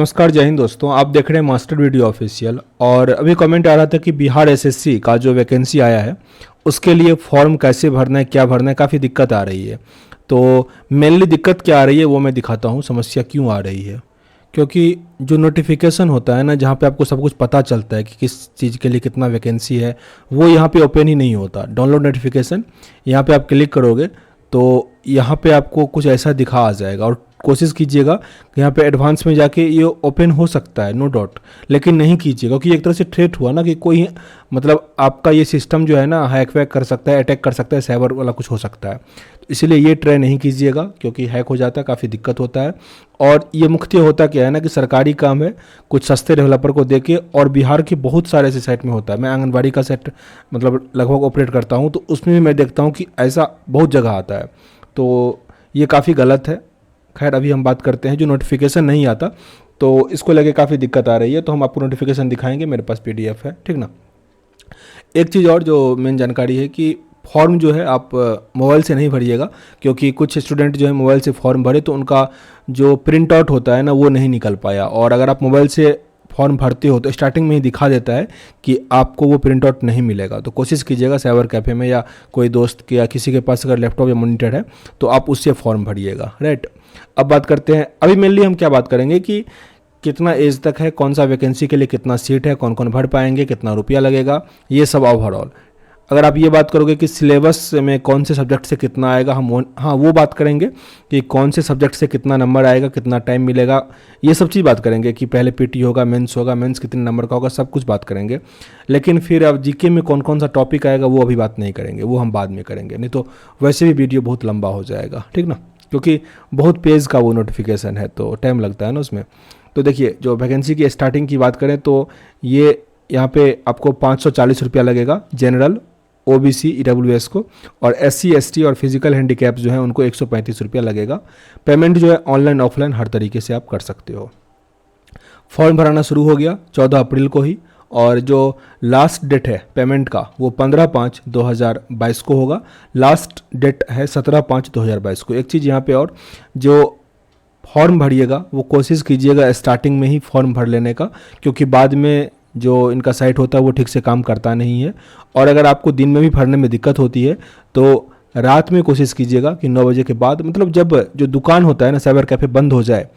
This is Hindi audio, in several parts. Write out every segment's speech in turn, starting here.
नमस्कार, जय हिंद दोस्तों। आप देख रहे हैं मास्टर वीडियो ऑफिशियल। और अभी कमेंट आ रहा था कि बिहार एसएससी का जो वैकेंसी आया है उसके लिए फॉर्म कैसे भरना है, क्या भरना है, काफ़ी दिक्कत आ रही है। तो मेनली दिक्कत क्या आ रही है वो मैं दिखाता हूँ, समस्या क्यों आ रही है। क्योंकि जो नोटिफिकेशन होता है ना, जहाँ पे आपको सब कुछ पता चलता है कि किस चीज़ के लिए कितना वैकेंसी है, वो यहाँ पे ओपन ही नहीं होता। डाउनलोड नोटिफिकेशन यहाँ पे आप क्लिक करोगे तो यहाँ पे आपको कुछ ऐसा दिखा आ जाएगा। और कोशिश कीजिएगा कि यहाँ पे एडवांस में जाके ये ओपन हो सकता है, नो डाउट, लेकिन नहीं कीजिएगा क्योंकि एक तरह से थ्रेट हुआ ना कि कोई मतलब आपका ये सिस्टम जो है ना हैक वैक कर सकता है, अटैक कर सकता है, साइबर वाला कुछ हो सकता है। तो इसलिए ये ट्राई नहीं कीजिएगा क्योंकि हैक हो जाता है, काफ़ी दिक्कत होता है। और ये मुख्य होता क्या है ना कि सरकारी काम है, कुछ सस्ते डेवलपर को देके। और बिहार के बहुत सारे ऐसे साइट में होता है। मैं आंगनबाड़ी का सेट मतलब लगभग ऑपरेट करता हूँ, तो उसमें भी मैं देखता हूँ कि ऐसा बहुत जगह आता है। तो ये काफ़ी गलत है। खैर, अभी हम बात करते हैं जो नोटिफिकेशन नहीं आता, तो इसको लेके काफ़ी दिक्कत आ रही है। तो हम आपको नोटिफिकेशन दिखाएंगे, मेरे पास पीडीएफ है, ठीक ना। एक चीज़ और जो मेन जानकारी है कि फॉर्म जो है आप मोबाइल से नहीं भरिएगा, क्योंकि कुछ स्टूडेंट जो है मोबाइल से फॉर्म भरे तो उनका जो प्रिंट आउट होता है ना वो नहीं निकल पाया। और अगर आप मोबाइल से फॉर्म भरते हो तो स्टार्टिंग में ही दिखा देता है कि आपको वो प्रिंट आउट नहीं मिलेगा। तो कोशिश कीजिएगा साइबर कैफ़े में या कोई दोस्त के या किसी के पास अगर लैपटॉप या मॉनिटर है तो आप उससे फॉर्म भरिएगा, राइट। अब बात करते हैं, अभी मेनली हम क्या बात करेंगे कि कितना एज तक है, कौन सा वैकेंसी के लिए कितना सीट है, कौन कौन भर पाएंगे, कितना रुपया लगेगा, ये सब ओवरऑल। अगर आप ये बात करोगे कि सिलेबस में कौन से सब्जेक्ट से कितना आएगा, हाँ वो बात करेंगे कि कौन से सब्जेक्ट से कितना नंबर आएगा, कितना टाइम मिलेगा, ये सब चीज़ बात करेंगे कि पहले पीटी होगा, मेंस कितने नंबर का होगा, सब कुछ बात करेंगे। लेकिन फिर अब जीके में कौन कौन सा टॉपिक आएगा वो अभी बात नहीं करेंगे, वो हम बाद में करेंगे, नहीं तो वैसे भी वीडियो बहुत लंबा हो जाएगा, ठीक ना। क्योंकि बहुत पेज का वो नोटिफिकेशन है तो टाइम लगता है ना उसमें। तो देखिए, जो वैकेंसी की स्टार्टिंग की बात करें तो ये यहाँ पे आपको 540 रुपया लगेगा जनरल, ओबीसी, ईडब्ल्यूएस को। और एससी, एसटी और फिजिकल हैंडीकैप जो है उनको 135 रुपया लगेगा। पेमेंट जो है ऑनलाइन ऑफलाइन हर तरीके से आप कर सकते हो। फॉर्म भराना शुरू हो गया 14 अप्रैल को ही। और जो लास्ट डेट है पेमेंट का वो 15/5/2022 को होगा। लास्ट डेट है 17/5/2022 को। एक चीज़ यहाँ पे और, जो फॉर्म भरिएगा वो कोशिश कीजिएगा स्टार्टिंग में ही फॉर्म भर लेने का, क्योंकि बाद में जो इनका साइट होता है वो ठीक से काम करता नहीं है। और अगर आपको दिन में भी भरने में दिक्कत होती है तो रात में कोशिश कीजिएगा कि 9 बजे के बाद, मतलब जब जो दुकान होता है ना साइबर कैफ़े बंद हो जाए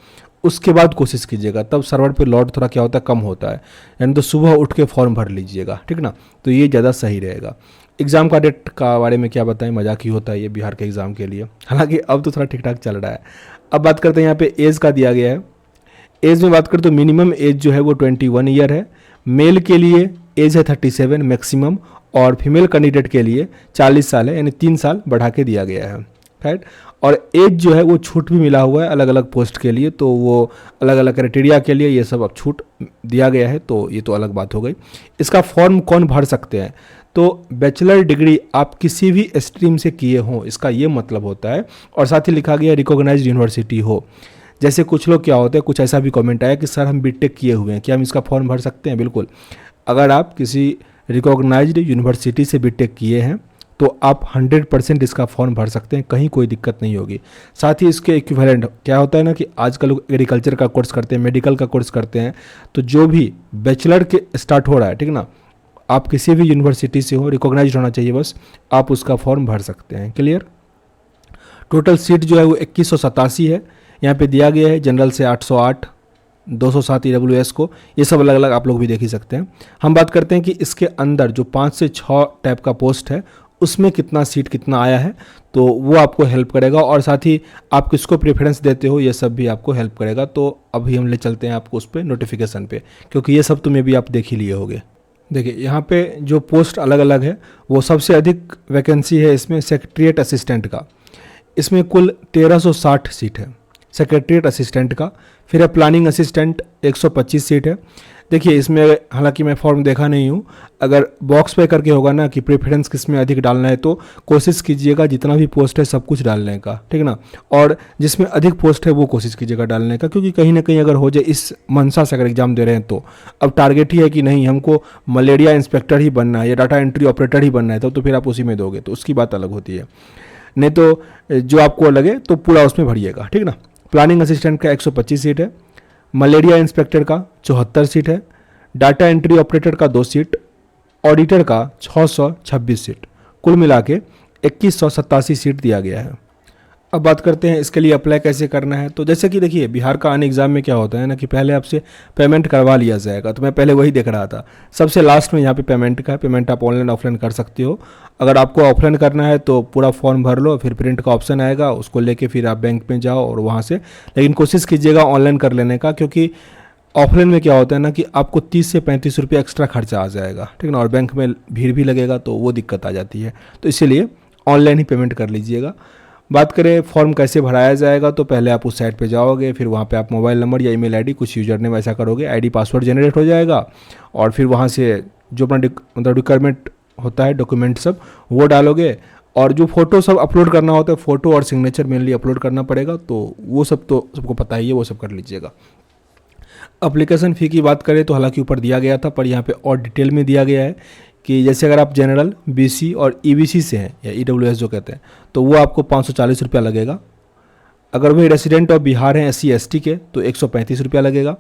उसके बाद कोशिश कीजिएगा, तब सर्वर पे लोड थोड़ा क्या होता है कम होता है। यानी तो सुबह उठ के फॉर्म भर लीजिएगा, ठीक ना। तो ये ज़्यादा सही रहेगा। एग्ज़ाम का डेट का बारे में क्या बताएं, मजाक ही होता है ये बिहार के एग्ज़ाम के लिए। हालांकि अब तो थोड़ा ठीक ठाक चल रहा है। अब बात करते हैं यहाँ पे एज का दिया गया है। एज में बात करें तो मिनिमम एज जो है वो 21 ईयर है। मेल के लिए एज है 37 मैक्सिमम, और फीमेल कैंडिडेट के लिए 40 साल है, यानी 3 साल बढ़ा के दिया गया है, राइट। और एज जो है वो छूट भी मिला हुआ है अलग अलग पोस्ट के लिए, तो वो अलग अलग क्राइटेरिया के लिए ये सब अब छूट दिया गया है, तो ये तो अलग बात हो गई। इसका फॉर्म कौन भर सकते हैं, तो बैचलर डिग्री आप किसी भी स्ट्रीम से किए हों, इसका ये मतलब होता है। और साथ ही लिखा गया रिकॉग्नाइज्ड यूनिवर्सिटी हो। जैसे कुछ लोग क्या होते हैं, कुछ ऐसा भी कमेंट आया कि सर हम बीटेक किए हुए हैं, क्या हम इसका फॉर्म भर सकते हैं? बिल्कुल। अगर आप किसी रिकॉग्नाइज्ड यूनिवर्सिटी से बीटेक किए हैं तो आप 100% इसका फॉर्म भर सकते हैं, कहीं कोई दिक्कत नहीं होगी। साथ ही इसके इक्विवेलेंट क्या होता है ना कि आजकल लोग एग्रीकल्चर का कोर्स करते हैं, मेडिकल का कोर्स करते हैं, तो जो भी बैचलर के स्टार्ट हो रहा है, ठीक ना, आप किसी भी यूनिवर्सिटी से हो, रिकॉग्नाइज्ड होना चाहिए बस, आप उसका फॉर्म भर सकते हैं। क्लियर। टोटल सीट जो है वो 2187 है। यहाँ पे दिया गया है जनरल से 808, 207 ईडब्ल्यूएस को, ये सब अलग अलग आप लोग भी देख ही सकते हैं। हम बात करते हैं कि इसके अंदर जो 5 से 6 टाइप का पोस्ट है उसमें कितना सीट कितना आया है, तो वो आपको हेल्प करेगा। और साथ ही आप किसको प्रेफरेंस देते हो ये सब भी आपको हेल्प करेगा। तो अभी हम ले चलते हैं आपको उस पर नोटिफिकेशन पे, क्योंकि ये सब तो में भी आप देख ही लिए होगे। देखिए यहाँ पे जो पोस्ट अलग अलग है, वो सबसे अधिक वैकेंसी है इसमें सेक्रेटरीट असिस्टेंट का। इसमें कुल 1360 सीट है सेक्रेटरीट असिस्टेंट का। फिर है प्लानिंग असिस्टेंट, 125 सीट है। देखिए इसमें हालांकि मैं फॉर्म देखा नहीं हूँ, अगर बॉक्स पे करके होगा ना कि प्रेफरेंस किस में अधिक डालना है, तो कोशिश कीजिएगा जितना भी पोस्ट है सब कुछ डालने का, ठीक ना। और जिसमें अधिक पोस्ट है वो कोशिश कीजिएगा डालने का, क्योंकि कहीं ना कहीं अगर हो जाए, इस मंशा से अगर एग्जाम दे रहे हैं तो अब टारगेट ही है कि नहीं हमको मलेरिया इंस्पेक्टर ही बनना है या डाटा एंट्री ऑपरेटर ही बनना है, तो फिर आप उसी में दोगे तो उसकी बात अलग होती है। नहीं तो जो आपको लगे तो पूरा उसमें भरिएगा, ठीक ना। प्लानिंग असिस्टेंट का 125 सीट है। मलेरिया इंस्पेक्टर का 74 सीट है, डाटा एंट्री ऑपरेटर का 2 सीट, ऑडिटर का 626 सीट, कुल मिला के 2187 सीट दिया गया है। अब बात करते हैं इसके लिए अप्लाई कैसे करना है। तो जैसे कि देखिए बिहार का अन्य एग्ज़ाम में क्या होता है ना कि पहले आपसे पेमेंट करवा लिया जाएगा, तो मैं पहले वही देख रहा था। सबसे लास्ट में यहाँ पे पेमेंट का है, पेमेंट आप ऑनलाइन ऑफलाइन कर सकते हो। अगर आपको ऑफलाइन करना है तो पूरा फॉर्म भर लो, फिर प्रिंट का ऑप्शन आएगा, उसको लेके फिर आप बैंक में जाओ और वहाँ से, लेकिन कोशिश कीजिएगा ऑनलाइन कर लेने का, क्योंकि ऑफलाइन में क्या होता है ना कि आपको 30 से 35 रुपये एक्स्ट्रा खर्चा आ जाएगा, ठीक ना, और बैंक में भीड़ भी लगेगा तो वो दिक्कत आ जाती है। तो इसीलिए ऑनलाइन ही पेमेंट कर लीजिएगा। बात करें फॉर्म कैसे भराया जाएगा, तो पहले आप उस साइट पे जाओगे, फिर वहाँ पे आप मोबाइल नंबर या ईमेल आईडी, कुछ यूजर नेम ऐसा करोगे, आईडी पासवर्ड जनरेट हो जाएगा, और फिर वहाँ से जो अपना मतलब रिक्वायरमेंट होता है डॉक्यूमेंट सब वो डालोगे, और जो फोटो सब अपलोड करना होता है, फ़ोटो और सिग्नेचर मेनली अपलोड करना पड़ेगा, तो वो सब तो सबको पता ही है, वो सब कर लीजिएगा। एप्लीकेशन फ़ी की बात करें तो हालांकि ऊपर दिया गया था, पर यहाँ पे और डिटेल में दिया गया है कि जैसे अगर आप जनरल, बीसी और ईबीसी से हैं या ईडब्ल्यूएस जो कहते हैं, तो वो आपको 540 रुपया लगेगा। अगर वही रेसिडेंट ऑफ बिहार हैं एससी एसटी के तो 135 रुपया लगेगा,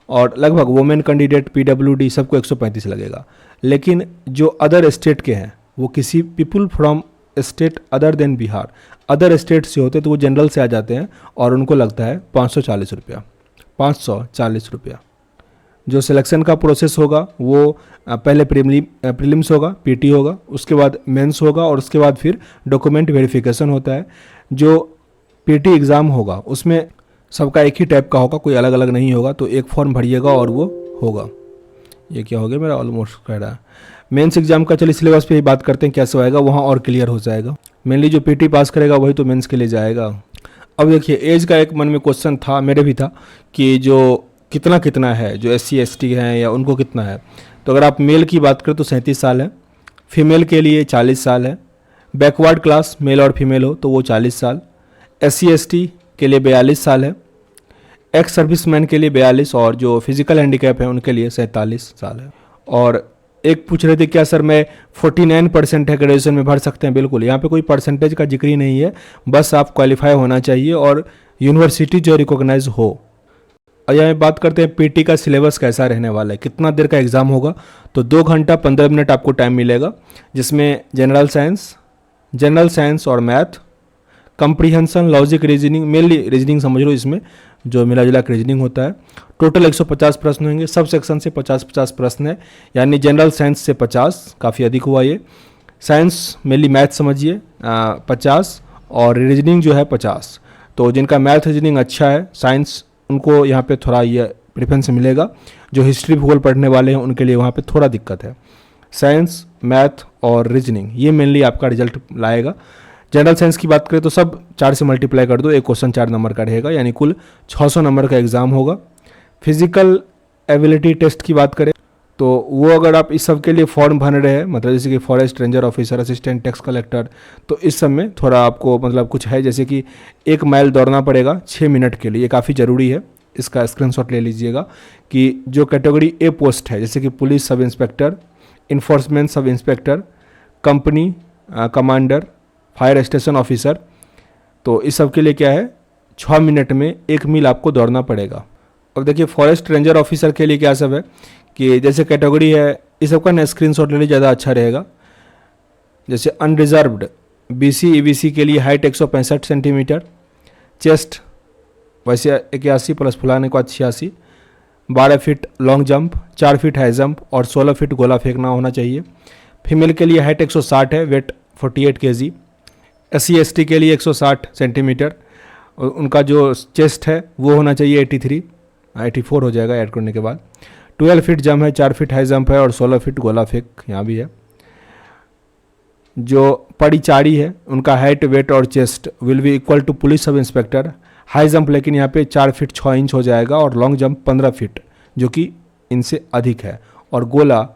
और लगभग वुमेन कैंडिडेट पीडब्ल्यूडी सबको 135 लगेगा। लेकिन जो अदर स्टेट के हैं, वो किसी people from state other than Bihar, other state से होते तो वो जनरल से आ जाते हैं और उनको लगता है 540 रुपया, 540 रुपया। जो सिलेक्शन का प्रोसेस होगा वो पहले प्रीलिम्स होगा, पीटी होगा, उसके बाद मेंस होगा, और उसके बाद फिर डॉक्यूमेंट वेरिफिकेशन होता है। जो पीटी एग्ज़ाम होगा उसमें सबका एक ही टाइप का होगा, कोई अलग अलग नहीं होगा, तो एक फॉर्म भरिएगा और वो होगा। ये क्या हो गया मेरा ऑलमोस्ट कह रहा है। मेंस एग्जाम का चलिए सिलेबस पे ही बात करते हैं कैसे होएगा, वहाँ और क्लियर हो जाएगा। मेनली जो पीटी पास करेगा वही तो मेंस के लिए जाएगा। अब देखिए एज का एक मन में क्वेश्चन था, मेरे भी था, कि जो कितना कितना है, जो एससी एसटी हैं या उनको कितना है। तो अगर आप मेल की बात करें तो 37 साल है, फीमेल के लिए 40 साल है, बैकवर्ड क्लास मेल और फीमेल हो तो वो 40 साल, एससी एसटी के लिए 42 साल है, एक्स सर्विसमैन के लिए 42, और जो फिजिकल हैंडीकैप है उनके लिए 47 साल है। और एक पूछ रहे थे क्या सर मैं 49% है ग्रेजुएशन में भर सकते हैं? बिल्कुल, यहाँ पे कोई परसेंटेज का जिक्र ही नहीं है, बस आप क्वालिफाई होना चाहिए और यूनिवर्सिटी जो रिकॉग्नाइज हो। और यहाँ बात करते हैं पीटी का सिलेबस कैसा रहने वाला है, कितना देर का एग्ज़ाम होगा। तो 2 घंटा 15 मिनट आपको टाइम मिलेगा, जिसमें जनरल साइंस और math, comprehension, logic, reasoning, mainly reasoning समझ लो इसमें, जो मिला जुला रीजनिंग होता है। टोटल 150 प्रश्न होंगे, सब सेक्शन से 50-50 प्रश्न है, यानी जनरल साइंस से 50, काफ़ी अधिक हुआ ये। साइंस मेनली मैथ समझिए 50, और रीजनिंग जो है 50। तो जिनका मैथ रीजनिंग अच्छा है, साइंस, उनको यहाँ पे थोड़ा ये प्रेफरेंस मिलेगा। जो हिस्ट्री भूगोल पढ़ने वाले हैं उनके लिए वहाँ पे थोड़ा दिक्कत है। साइंस, मैथ और रीजनिंग ये मेनली आपका रिजल्ट लाएगा। जनरल साइंस की बात करें तो सब 4 से मल्टीप्लाई कर दो, एक क्वेश्चन 4 नंबर का रहेगा, यानी कुल 600 नंबर का एग्ज़ाम होगा। फिजिकल एबिलिटी टेस्ट की बात करें तो वो अगर आप इस सब के लिए फॉर्म भर रहे हैं, मतलब जैसे कि forest ranger officer, assistant tax collector, तो इस सब में थोड़ा आपको मतलब कुछ है, जैसे कि 1 माइल दौड़ना पड़ेगा 6 मिनट के लिए, ये काफ़ी ज़रूरी है, इसका स्क्रीनशॉट ले लीजिएगा। कि जो कैटेगरी ए पोस्ट है, जैसे कि police sub inspector, enforcement sub inspector, company commander, fire station officer, तो इस सब के लिए क्या है 6 मिनट में 1 मील आपको दौड़ना पड़ेगा। अब देखिए फॉरेस्ट रेंजर ऑफिसर के लिए क्या सब है कि जैसे कैटेगरी है, इस सब का ना स्क्रीनशॉट ले लीजिए, ज़्यादा अच्छा रहेगा। जैसे अनरिजर्व्ड बीसी ईबीसी के लिए हाइट 165 सेंटीमीटर, चेस्ट वैसे 81 प्लस फुलाने के बाद 86, 12 feet long jump, 4 feet high jump और 16 फीट गोला फेंकना होना चाहिए। फीमेल के लिए हाइट 160 है, वेट 48 kg। एससी एसटी के लिए 160 सेंटीमीटर, और उनका जो चेस्ट है वो होना चाहिए 84 हो जाएगा ऐड करने के बाद। 12 फीट जंप है, 4 फीट हाई जंप है और 16 फीट गोला फेंक यहाँ भी है। जो परिचारी है उनका हाइट, वेट और chest will be equal to police sub inspector. High jump लेकिन यहाँ पे 4 फीट 6 इंच हो जाएगा, और लॉन्ग जंप 15 फीट जो कि इनसे अधिक है, और गोला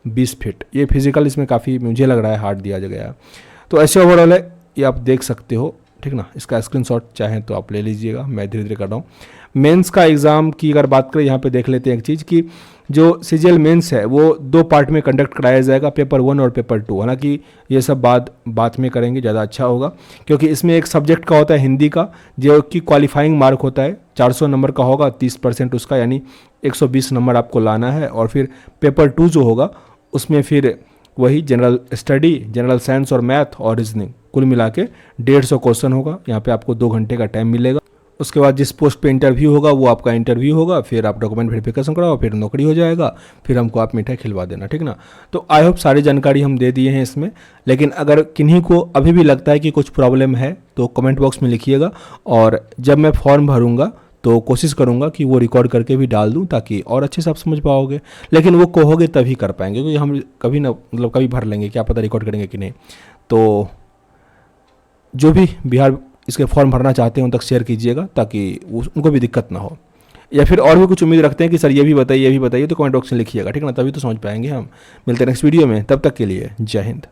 20 फीट। ये फिजिकल इसमें काफ़ी मुझे लग रहा है हार्ड दिया गया है। तो ऐसे ओवरऑल है, ये आप देख सकते हो, ठीक ना। इसका स्क्रीनशॉट चाहें तो आप ले लीजिएगा, मैं धीरे धीरे कर रहा हूँ। मेंस का एग्ज़ाम की अगर बात करें, यहाँ पे देख लेते हैं एक चीज़ कि जो सीजीएल मेंस है वो 2 पार्ट में कंडक्ट कराया जाएगा, पेपर 1 और पेपर 2। हालांकि ये सब बात में करेंगे ज़्यादा अच्छा होगा, क्योंकि इसमें एक सब्जेक्ट का होता है हिंदी का, जो कि क्वालिफाइंग मार्क होता है, 400 नंबर का होगा, 30% उसका, यानी 120 नंबर आपको लाना है। और फिर पेपर 2 जो होगा उसमें फिर वही जनरल स्टडी, जनरल साइंस और मैथ और रीजनिंग, कुल मिला के 150 क्वेश्चन होगा। यहाँ पे आपको 2 घंटे का टाइम मिलेगा। उसके बाद जिस पोस्ट पे इंटरव्यू होगा वो आपका इंटरव्यू होगा, फिर आप डॉक्यूमेंट वेरिफिकेशन कराओ, फिर नौकरी हो जाएगा, फिर हमको आप मिठाई खिलवा देना, ठीक ना। तो आई होप सारी जानकारी हम दे दिए हैं इसमें। लेकिन अगर किन्हीं को अभी भी लगता है कि कुछ प्रॉब्लम है तो कमेंट बॉक्स में लिखिएगा, और जब मैं फॉर्म भरूंगा तो कोशिश करूंगा कि वो रिकॉर्ड करके भी डाल दूं, ताकि और अच्छे से आप समझ पाओगे। लेकिन वो कहोगे तभी कर पाएंगे, क्योंकि हम कभी ना मतलब कभी भर लेंगे, क्या पता रिकॉर्ड करेंगे कि नहीं। तो जो भी बिहार इसके फॉर्म भरना चाहते हैं उन तक शेयर कीजिएगा, ताकि उनको भी दिक्कत ना हो। या फिर और भी कुछ उम्मीद रखते हैं कि सर ये भी बताइए, ये भी बताइए, तो कमेंट बॉक्स में लिखिएगा, ठीक ना, तभी तो समझ पाएंगे हम। मिलते हैं नेक्स्ट वीडियो में, तब तक के लिए जय हिंद।